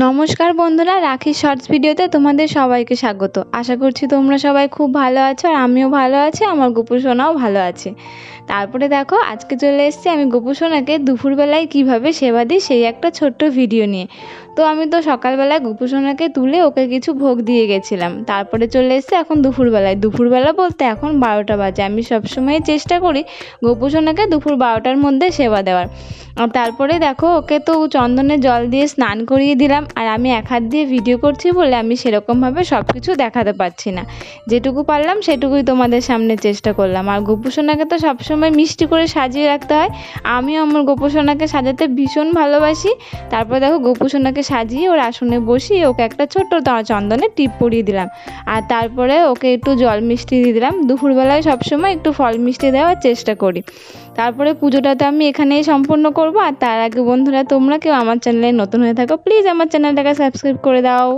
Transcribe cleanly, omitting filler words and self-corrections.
নমস্কার বন্ধুরা, রাখি শর্টস ভিডিওতে তোমাদের সবাইকে স্বাগত। আশা করছি তোমরা সবাই খুব ভালো আছো আর আমিও ভালো আছি, আমার গোপু সোনাও ভালো আছে। তারপরে দেখো আজকে চলে এসেছি আমি গোপু সোনাকে দুপুরবেলায় কীভাবে সেবা দিই সেই একটা ছোট্ট ভিডিও নিয়ে। তো আমি তো সকালবেলায় গোপু সোনাকে তুলে ওকে কিছু ভোগ দিয়ে গেছিলাম, তারপরে চলে এসেছি এখন দুপুরবেলা বলতে এখন 12টা বাজে। আমি সবসময় চেষ্টা করি গোপু সোনাকে দুপুর 12টার মধ্যে সেবা দেওয়ার। আর তারপরে দেখো ওকে তো চন্দনের জল দিয়ে স্নান করিয়ে দিলাম, আর আমি এক হাত দিয়ে ভিডিও করছি বলে আমি সেরকমভাবে সব কিছু দেখাতে পারছি না, যেটুকু পারলাম সেটুকুই তোমাদের সামনে চেষ্টা করলাম। আর গোপু সোনাকে তো সবসময় মিষ্টি করে সাজিয়ে রাখতে হয়, আমিও আমার গোপু সোনাকে সাজাতে ভীষণ ভালোবাসি। তারপর দেখো গোপু সোনাকে সাজিয়ে ওর আসনে বসিয়ে ওকে একটা ছোট্ট চন্দনের টিপ পরিয়ে দিলাম, আর তারপরে ওকে একটু জল মিষ্টি দিয়ে দিলাম। দুপুরবেলায় সবসময় একটু ফল মিষ্টি দেওয়ার চেষ্টা করি। তারপরে পুজোটা তো আমি এখানেই সম্পূর্ণ করব। আর তার আগে বন্ধুরা, তোমরা কেউ আমার চ্যানেলে নতুন হয়ে থাকো প্লিজ আমার চ্যানেলটাকে সাবস্ক্রাইব করে দাও।